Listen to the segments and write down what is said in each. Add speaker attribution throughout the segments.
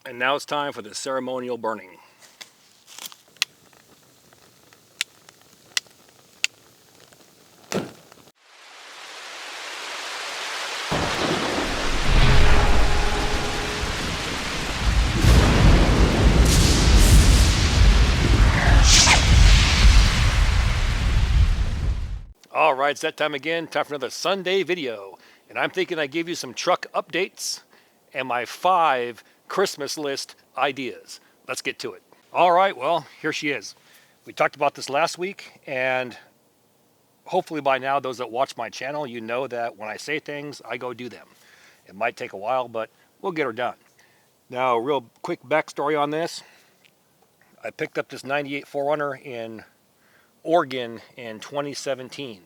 Speaker 1: And now it's time for the ceremonial burning. All right, it's that time again, time for another Sunday video. And I'm thinking I give you some truck updates and my 5 Christmas list ideas. Let's get to it. All right, well, here she is. We talked about this last week, and hopefully by now, those that watch my channel, you know that when I say things, I go do them. It might take a while, but we'll get her done. Now, real quick backstory on this. I picked up this 98 4Runner in Oregon in 2017.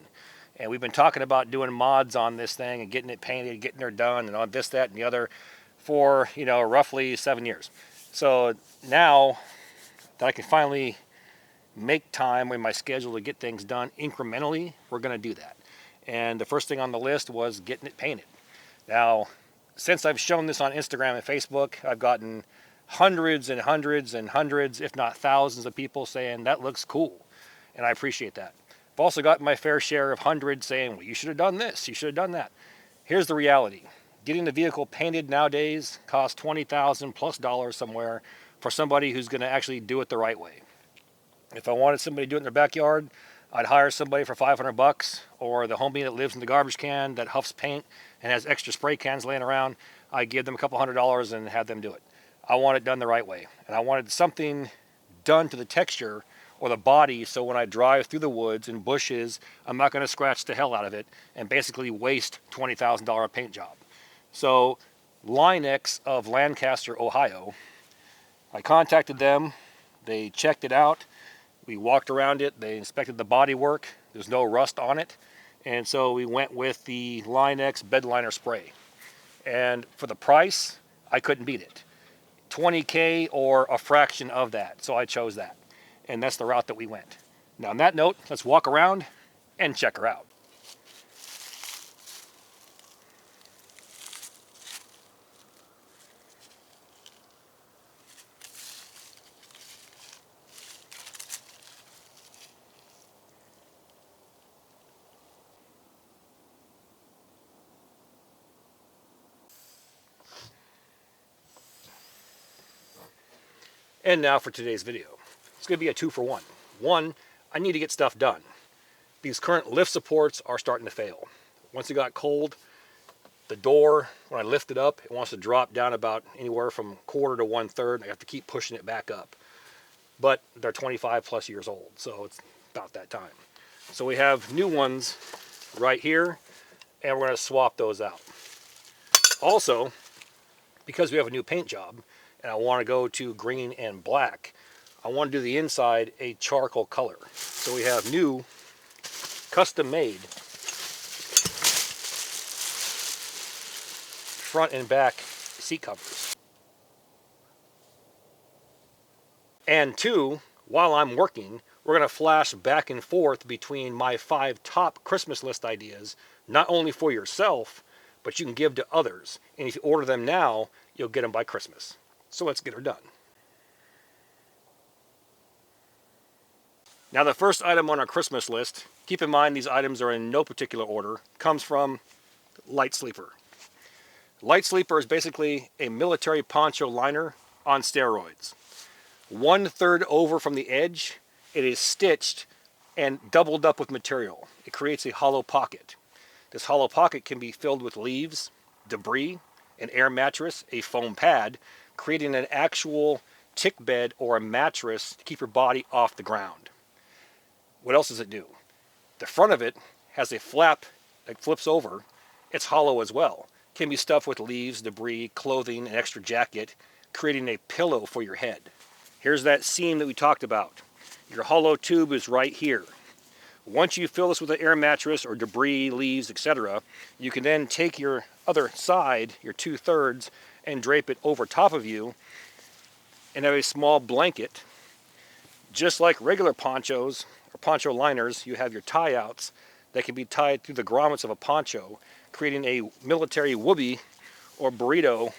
Speaker 1: And we've been talking about doing mods on this thing and getting it painted, getting her done, and on this, that, and the other for, roughly 7 years. So now that I can finally make time in my schedule to get things done incrementally, we're going to do that. And the first thing on the list was getting it painted. Now, since I've shown this on Instagram and Facebook, I've gotten hundreds and hundreds and hundreds, if not thousands of people saying, that looks cool. And I appreciate that. I've also got my fair share of hundreds saying, well, you should have done this, you should have done that. Here's the reality. Getting the vehicle painted nowadays costs $20,000 plus somewhere for somebody who's going to actually do it the right way. If I wanted somebody to do it in their backyard, I'd hire somebody for $500, or the homie that lives in the garbage can that huffs paint and has extra spray cans laying around, I'd give them a couple $100 and have them do it. I want it done the right way. And I wanted something done to the texture or the body, so when I drive through the woods and bushes, I'm not going to scratch the hell out of it and basically waste $20,000 paint job. So Lite of Lancaster, Ohio, I contacted them, they checked it out, we walked around it, they inspected the body work, there's no rust on it, and so we went with the Lite bed liner spray. And for the price, I couldn't beat it. $20K or a fraction of that, so I chose that. And that's the route that we went. Now on that note, let's walk around and check her out. And now for today's video. It's going to be a 2-for-1. One, I need to get stuff done. These current lift supports are starting to fail. Once it got cold, the door, when I lift it up, it wants to drop down about anywhere from 1/4 to 1/3. I have to keep pushing it back up. But they're 25 plus years old, so it's about that time. So we have new ones right here, and we're going to swap those out. Also, because we have a new paint job, and I want to go to green and black, I want to do the inside a charcoal color. So we have new custom made front and back seat covers. And 2, while I'm working, we're going to flash back and forth between my 5 top Christmas list ideas, not only for yourself, but you can give to others. And if you order them now, you'll get them by Christmas. So let's get her done. Now the first item on our Christmas list, keep in mind these items are in no particular order, comes from Lite Sleeper. Lite Sleeper is basically a military poncho liner on steroids. 1/3 over from the edge, it is stitched and doubled up with material. It creates a hollow pocket. This hollow pocket can be filled with leaves, debris, an air mattress, a foam pad, creating an actual tick bed or a mattress to keep your body off the ground. What else does it do? The front of it has a flap that flips over. It's hollow as well. Can be stuffed with leaves, debris, clothing, an extra jacket, creating a pillow for your head. Here's that seam that we talked about. Your hollow tube is right here. Once you fill this with an air mattress or debris, leaves, etc., you can then take your other side, your 2/3, and drape it over top of you and have a small blanket. Just like regular ponchos or poncho liners, you have your tie-outs that can be tied through the grommets of a poncho, creating a military whoopee or burrito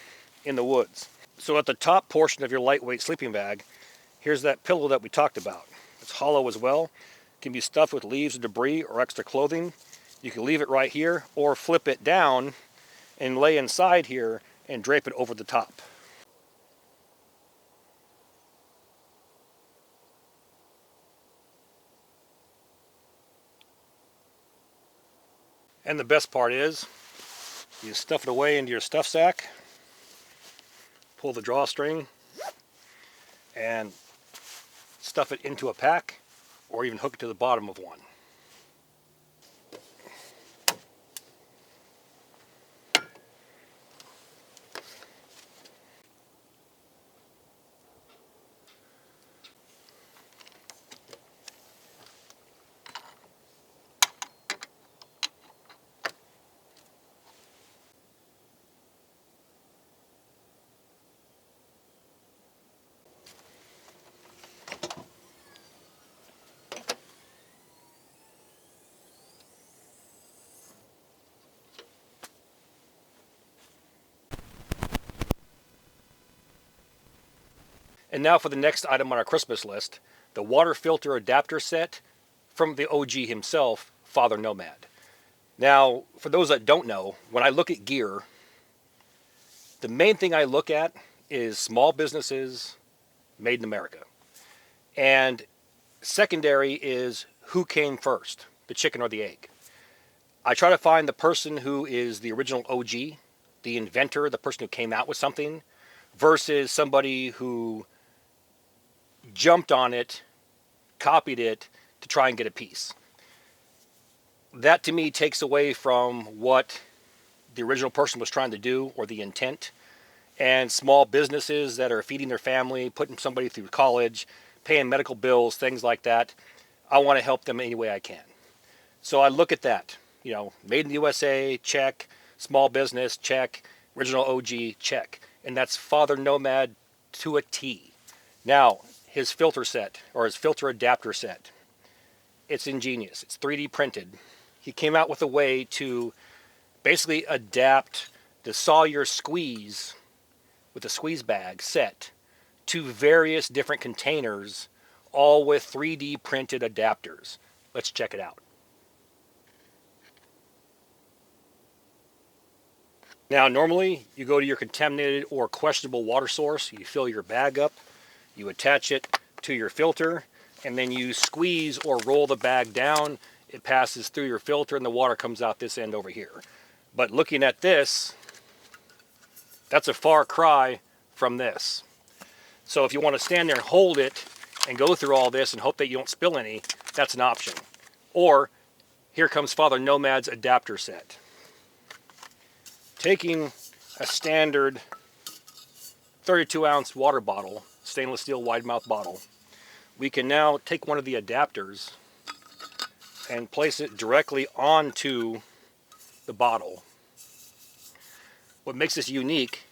Speaker 1: in the woods. So at the top portion of your lightweight sleeping bag, here's that pillow that we talked about. It's hollow as well. It can be stuffed with leaves or debris or extra clothing. You can leave it right here or flip it down and lay inside here and drape it over the top. And the best part is, you stuff it away into your stuff sack, pull the drawstring, and stuff it into a pack, or even hook it to the bottom of one. And now for the next item on our Christmas list, the water filter adapter set from the OG himself, Father Nomad. Now, for those that don't know, when I look at gear, the main thing I look at is small businesses made in America. And secondary is who came first, the chicken or the egg. I try to find the person who is the original OG, the inventor, the person who came out with something, versus somebody who jumped on it, copied it to try and get a piece. That to me takes away from what the original person was trying to do or the intent. And small businesses that are feeding their family, putting somebody through college, paying medical bills, things like that, I want to help them any way I can. So I look at that, made in the USA, check, small business, check, original OG, check. And that's Father Nomad to a T. Now, his filter set, or his filter adapter set, it's ingenious. It's 3D printed. He came out with a way to basically adapt the Sawyer squeeze with the squeeze bag set to various different containers, all with 3D printed adapters. Let's check it out. Now, normally you go to your contaminated or questionable water source, you fill your bag up, you attach it to your filter, and then you squeeze or roll the bag down. It passes through your filter and the water comes out this end over here. But looking at this, that's a far cry from this. So if you want to stand there and hold it and go through all this and hope that you don't spill any, that's an option. Or here comes Father Nomad's adapter set. Taking a standard 32-ounce water bottle, stainless steel wide mouth bottle, we can now take one of the adapters and place it directly onto the bottle. What makes this unique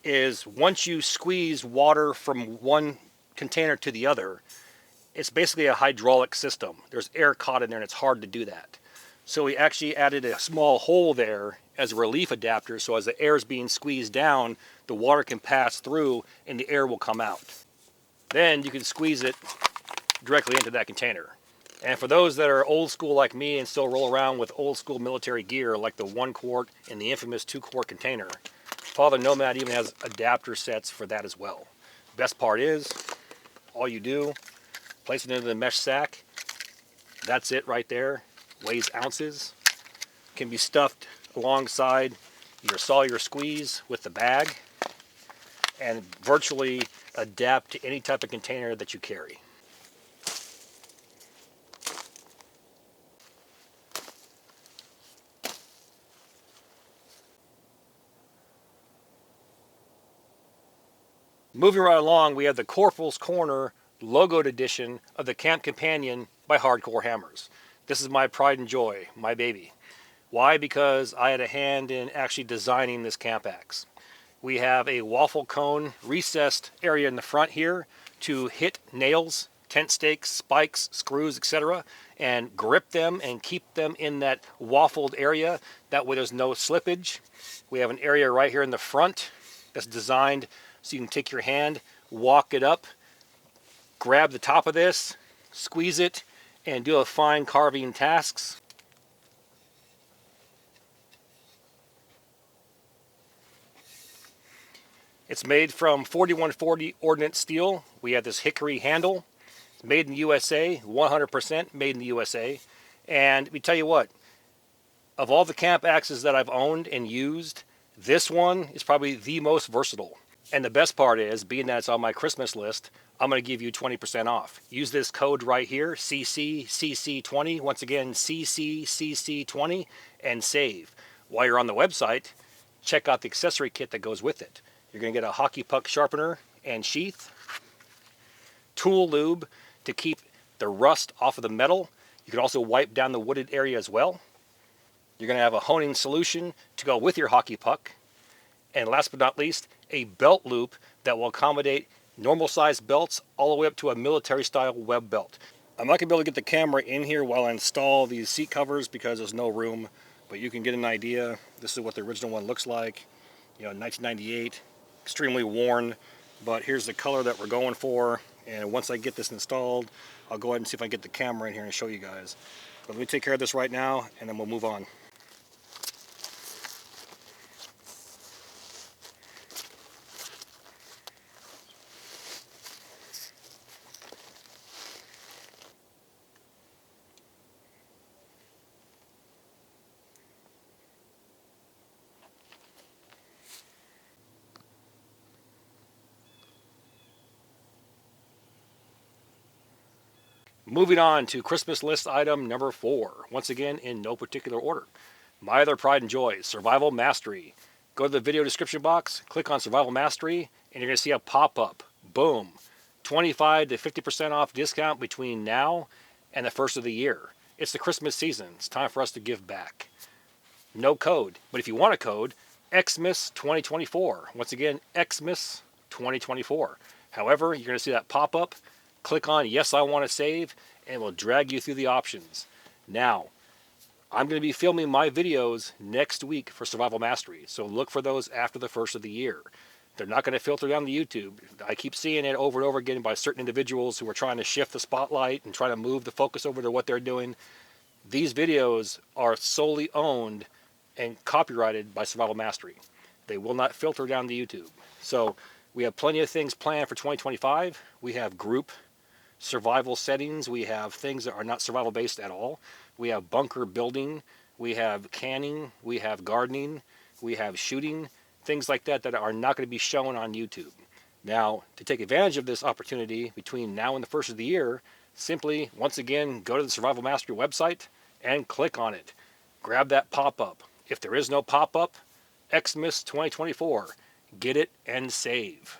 Speaker 1: is once you squeeze water from one container to the other, it's basically a hydraulic system. There's air caught in there and it's hard to do that. So we actually added a small hole there as a relief adapter, so as the air is being squeezed down, the water can pass through and the air will come out. Then you can squeeze it directly into that container. And for those that are old school like me and still roll around with old school military gear like the 1 quart and the infamous 2 quart container, Father Nomad even has adapter sets for that as well. Best part is, all you do, place it into the mesh sack. That's it right there. Weighs ounces. Can be stuffed alongside your Sawyer squeeze with the bag and virtually adapt to any type of container that you carry. Moving right along, we have the Corporals Corner logoed edition of the Camp Companion by Hardcore Hammers. This is my pride and joy, my baby. Why? Because I had a hand in actually designing this camp axe. We have a waffle cone recessed area in the front here to hit nails, tent stakes, spikes, screws, etc., and grip them and keep them in that waffled area. That way there's no slippage. We have an area right here in the front that's designed So you can take your hand, walk it up, grab the top of this, squeeze it, and do a fine carving tasks. It's made from 4140 ordnance steel. We have this hickory handle. It's made in the USA, 100% made in the USA. And we tell you what, of all the camp axes that I've owned and used, this one is probably the most versatile. And the best part is, being that it's on my Christmas list, I'm going to give you 20% off. Use this code right here, CCCC20. Once again, CCCC20, and save. While you're on the website, check out the accessory kit that goes with it. You're going to get a hockey puck sharpener and sheath, tool lube to keep the rust off of the metal. You can also wipe down the wooded area as well. You're going to have a honing solution to go with your hockey puck. And last but not least, a belt loop that will accommodate normal size belts all the way up to a military style web belt. I'm not going to be able to get the camera in here while I install these seat covers because there's no room, but you can get an idea. This is what the original one looks like. 1998, extremely worn, but here's the color that we're going for. And once I get this installed, I'll go ahead and see if I can get the camera in here and show you guys. But let me take care of this right now, and then we'll move on. Moving on to Christmas list item number 4. Once again, in no particular order. My other pride and joy, Survival Mastery. Go to the video description box, click on Survival Mastery, and you're going to see a pop-up. Boom. 25 to 50% off discount between now and the first of the year. It's the Christmas season. It's time for us to give back. No code. But if you want a code, Xmas 2024. Once again, Xmas 2024. However, you're going to see that pop-up. Click on Yes, I Want to Save, and it will drag you through the options. Now, I'm going to be filming my videos next week for Survival Mastery, so look for those after the first of the year. They're not going to filter down the YouTube. I keep seeing it over and over again by certain individuals who are trying to shift the spotlight and try to move the focus over to what they're doing. These videos are solely owned and copyrighted by Survival Mastery. They will not filter down the YouTube. So we have plenty of things planned for 2025. We have group survival settings. We have things that are not survival based at all. We have bunker building. We have canning. We have gardening. We have shooting. Things like that that are not going to be shown on YouTube. Now, to take advantage of this opportunity between now and the first of the year, simply, once again, go to the Survival Mastery website and click on it. Grab that pop-up. If there is no pop-up, Xmas 2024. Get it and save.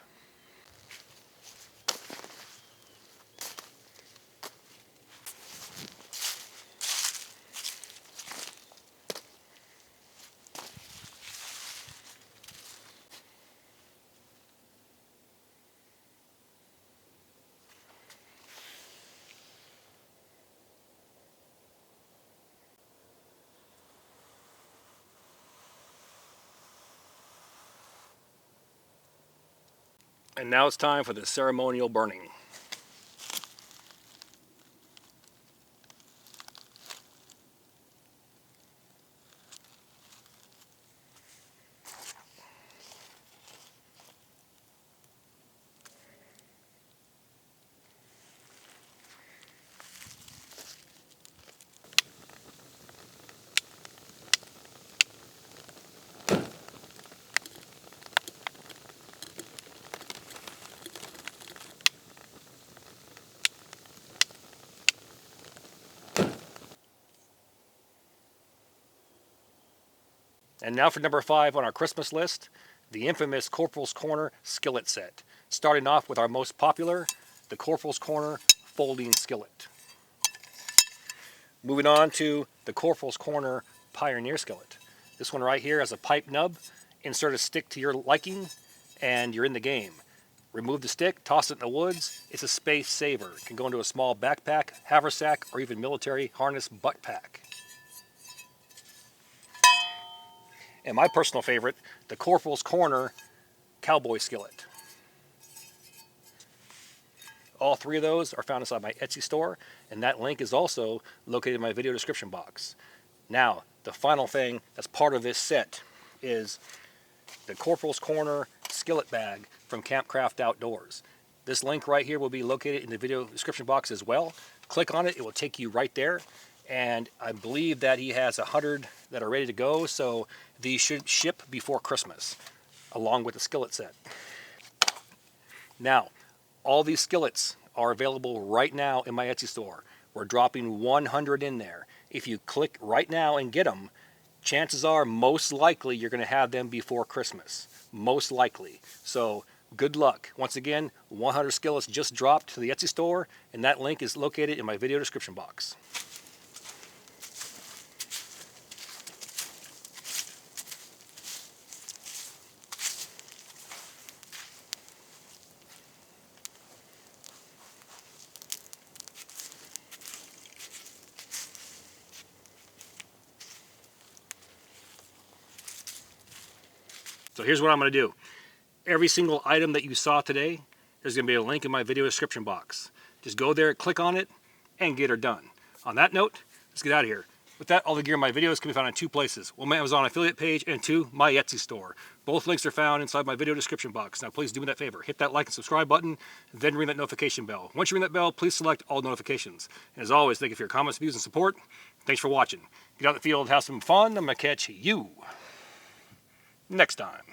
Speaker 1: And now it's time for the ceremonial burning. And now for number 5 on our Christmas list, the infamous Corporals Corner skillet set. Starting off with our most popular, the Corporals Corner folding skillet. Moving on to the Corporals Corner Pioneer skillet. This one right here has a pipe nub. Insert a stick to your liking, and you're in the game. Remove the stick, toss it in the woods. It's a space saver. It can go into a small backpack, haversack, or even military harness butt pack. And my personal favorite, the Corporals Corner Cowboy Skillet. All three of those are found inside my Etsy store, and that link is also located in my video description box. Now, the final thing that's part of this set is the Corporals Corner skillet bag from Campcraft Outdoors. This link right here will be located in the video description box as well. Click on it, it will take you right there. And I believe that he has 100 that are ready to go, so these should ship before Christmas, along with the skillet set. Now, all these skillets are available right now in my Etsy store. We're dropping 100 in there. If you click right now and get them, chances are most likely you're going to have them before Christmas. Most likely. So good luck. Once again, 100 skillets just dropped to the Etsy store, and that link is located in my video description box. So here's what I'm going to do. Every single item that you saw today, there's going to be a link in my video description box. Just go there, click on it, and get her done. On that note, let's get out of here. With that, all the gear in my videos can be found on two places. One, my Amazon affiliate page, and two, my Etsy store. Both links are found inside my video description box. Now please do me that favor. Hit that like and subscribe button, then ring that notification bell. Once you ring that bell, please select all notifications. And as always, thank you for your comments, views, and support. Thanks for watching. Get out in the field, have some fun. I'm going to catch you next time.